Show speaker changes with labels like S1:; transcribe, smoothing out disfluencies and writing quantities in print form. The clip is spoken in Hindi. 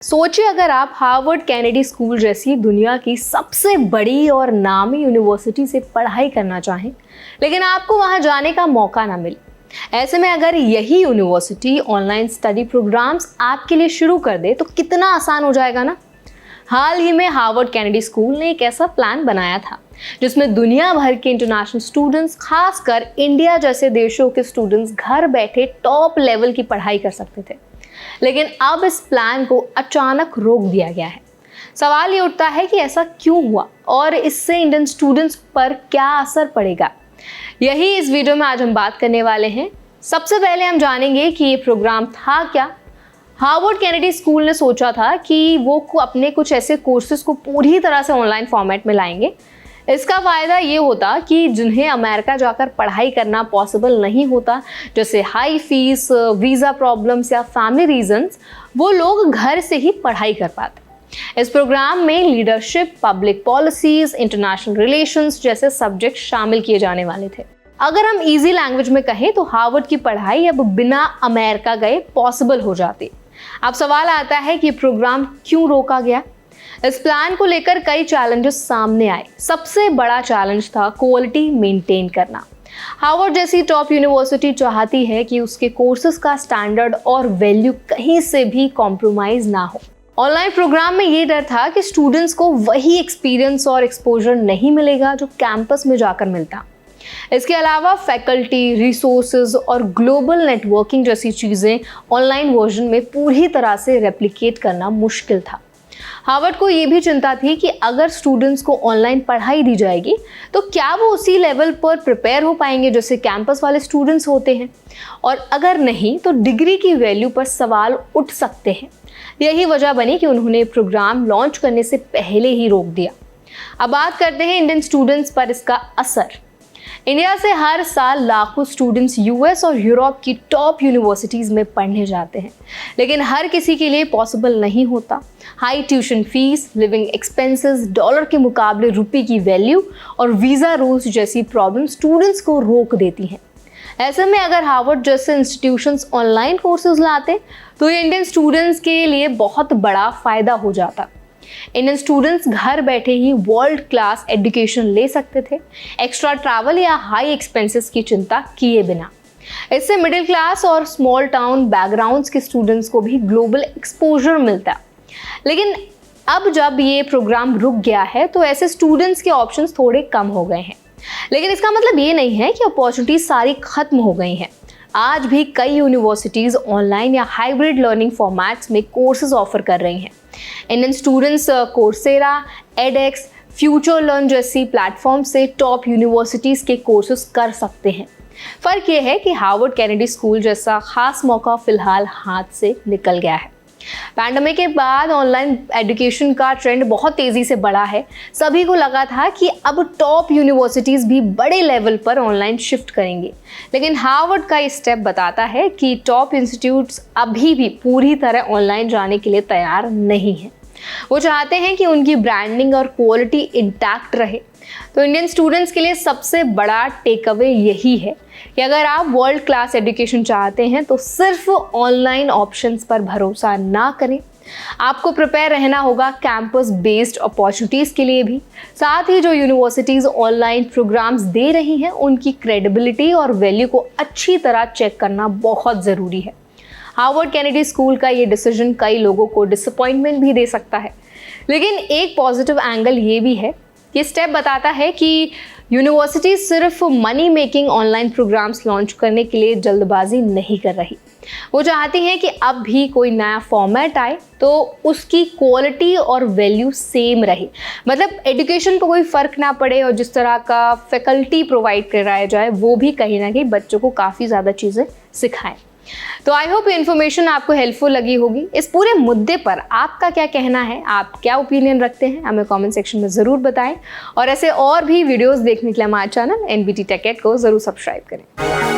S1: सोचिए अगर आप हार्वर्ड कैनेडी स्कूल जैसी दुनिया की सबसे बड़ी और नामी यूनिवर्सिटी से पढ़ाई करना चाहें, लेकिन आपको वहां जाने का मौका ना मिले। ऐसे में अगर यही यूनिवर्सिटी ऑनलाइन स्टडी प्रोग्राम्स आपके लिए शुरू कर दे तो कितना आसान हो जाएगा ना। हाल ही में हार्वर्ड कैनेडी स्कूल ने एक ऐसा प्लान बनाया था जिसमें दुनिया भर के इंटरनेशनल स्टूडेंट्स, खासकर इंडिया जैसे देशों के स्टूडेंट्स घर बैठे टॉप लेवल की पढ़ाई कर सकते थे। लेकिन अब इस प्लान को अचानक रोक दिया गया है। सवाल ये उठता है कि ऐसा क्यों हुआ और इससे इंडियन स्टूडेंट्स पर क्या असर पड़ेगा। यही इस वीडियो में आज हम बात करने वाले हैं। सबसे पहले हम जानेंगे कि ये प्रोग्राम था क्या। हार्वर्ड कैनेडी स्कूल ने सोचा था कि वो अपने कुछ ऐसे कोर्सेज को पूरी तरह से ऑनलाइन फॉर्मेट में लाएंगे। इसका फ़ायदा ये होता कि जिन्हें अमेरिका जाकर पढ़ाई करना पॉसिबल नहीं होता, जैसे हाई फीस, वीज़ा प्रॉब्लम्स या फैमिली रीजंस, वो लोग घर से ही पढ़ाई कर पाते। इस प्रोग्राम में leadership, public policies, international relations जैसे सब्जेक्ट शामिल किए जाने वाले थे। अगर हम इजी लैंग्वेज में कहें तो हार्वर्ड की पढ़ाई अब बिना अमेरिका गए पॉसिबल हो जाती। अब सवाल आता है कि प्रोग्राम क्यों रोका गया। इस प्लान को लेकर कई चैलेंजेस सामने आए। सबसे बड़ा चैलेंज था क्वालिटी मेंटेन करना। हार्वर्ड जैसी टॉप यूनिवर्सिटी चाहती है कि उसके कोर्सेज का स्टैंडर्ड और वैल्यू कहीं से भी कॉम्प्रोमाइज ना हो। ऑनलाइन प्रोग्राम में ये डर था कि स्टूडेंट्स को वही एक्सपीरियंस और एक्सपोजर नहीं मिलेगा जो कैंपस में जाकर मिलता। इसके अलावा फैकल्टी, रिसोर्सेज और ग्लोबल नेटवर्किंग जैसी चीज़ें ऑनलाइन वर्जन में पूरी तरह से रेप्लिकेट करना मुश्किल था। हार्वर्ड को ये भी चिंता थी कि अगर स्टूडेंट्स को ऑनलाइन पढ़ाई दी जाएगी तो क्या वो उसी लेवल पर प्रिपेयर हो पाएंगे जैसे कैंपस वाले स्टूडेंट्स होते हैं, और अगर नहीं तो डिग्री की वैल्यू पर सवाल उठ सकते हैं। यही वजह बनी कि उन्होंने प्रोग्राम लॉन्च करने से पहले ही रोक दिया। अब बात करते हैं इंडियन स्टूडेंट्स पर इसका असर। इंडिया से हर साल लाखों स्टूडेंट्स यूएस और यूरोप की टॉप यूनिवर्सिटीज़ में पढ़ने जाते हैं, लेकिन हर किसी के लिए पॉसिबल नहीं होता। High tuition fees, living expenses, dollar के मुकाबले रुपये की वैल्यू और वीज़ा रूल्स जैसी प्रॉब्लम स्टूडेंट्स को रोक देती हैं। ऐसे में अगर हार्वर्ड जैसे इंस्टीट्यूशंस ऑनलाइन कोर्सेज लाते तो ये इंडियन स्टूडेंट्स के लिए बहुत बड़ा फ़ायदा हो जाता। इंडियन स्टूडेंट्स घर बैठे ही वर्ल्ड क्लास एजुकेशन ले सकते थे, एक्स्ट्रा ट्रैवल या हाई एक्सपेंसेस की चिंता किए बिना। इससे मिडिल क्लास और स्मॉल टाउन बैकग्राउंड्स के स्टूडेंट्स को भी ग्लोबल एक्सपोजर मिलता। लेकिन अब जब ये प्रोग्राम रुक गया है तो ऐसे स्टूडेंट्स के ऑप्शंस थोड़े कम हो गए हैं। लेकिन इसका मतलब ये नहीं है कि अपॉर्चुनिटीज सारी खत्म हो गई हैं। आज भी कई यूनिवर्सिटीज़ ऑनलाइन या हाइब्रिड लर्निंग फॉर्मेट्स में कोर्सेज ऑफर कर रही हैं। Indian students Coursera, एडेक्स, future learn जैसी प्लेटफॉर्म से टॉप यूनिवर्सिटीज़ के कोर्सेज कर सकते हैं। फ़र्क ये है कि हार्वर्ड कैनेडी स्कूल जैसा खास मौका फ़िलहाल हाथ से निकल गया है। पैंडेमिक के बाद ऑनलाइन एजुकेशन का ट्रेंड बहुत तेज़ी से बढ़ा है। सभी को लगा था कि अब टॉप यूनिवर्सिटीज़ भी बड़े लेवल पर ऑनलाइन शिफ्ट करेंगे, लेकिन हार्वर्ड का ये स्टेप बताता है कि टॉप इंस्टीट्यूट्स अभी भी पूरी तरह ऑनलाइन जाने के लिए तैयार नहीं हैं। वो चाहते हैं कि उनकी ब्रांडिंग और क्वालिटी इंटैक्ट रहे। तो इंडियन स्टूडेंट्स के लिए सबसे बड़ा टेक अवे यही है कि अगर आप वर्ल्ड क्लास एजुकेशन चाहते हैं तो सिर्फ ऑनलाइन ऑप्शंस पर भरोसा ना करें। आपको प्रिपेयर रहना होगा कैंपस बेस्ड अपॉर्चुनिटीज़ के लिए भी। साथ ही जो यूनिवर्सिटीज़ ऑनलाइन प्रोग्राम्स दे रही हैं उनकी क्रेडिबिलिटी और वैल्यू को अच्छी तरह चेक करना बहुत ज़रूरी है। हार्वर्ड कैनेडी स्कूल का ये डिसीजन कई लोगों को डिसअपॉइंटमेंट भी दे सकता है, लेकिन एक पॉजिटिव एंगल ये भी है। ये स्टेप बताता है कि यूनिवर्सिटी सिर्फ money making online programmes launch करने के लिए जल्दबाजी नहीं कर रही। वो चाहती हैं कि अब भी कोई नया फॉर्मेट आए तो उसकी क्वालिटी और वैल्यू सेम रहे, मतलब एजुकेशन पर कोई फ़र्क ना पड़े और जिस तरह का फैकल्टी प्रोवाइड कराया जाए वो भी कहीं ना कहीं बच्चों को काफ़ी ज़्यादा चीज़ें सिखाएं। तो आई होप इन्फॉर्मेशन आपको हेल्पफुल लगी होगी। इस पूरे मुद्दे पर आपका क्या कहना है, आप क्या ओपिनियन रखते हैं, हमें कमेंट सेक्शन में ज़रूर बताएं। और ऐसे और भी वीडियोस देखने के लिए हमारे चैनल NBT Tech Ed को ज़रूर सब्सक्राइब करें।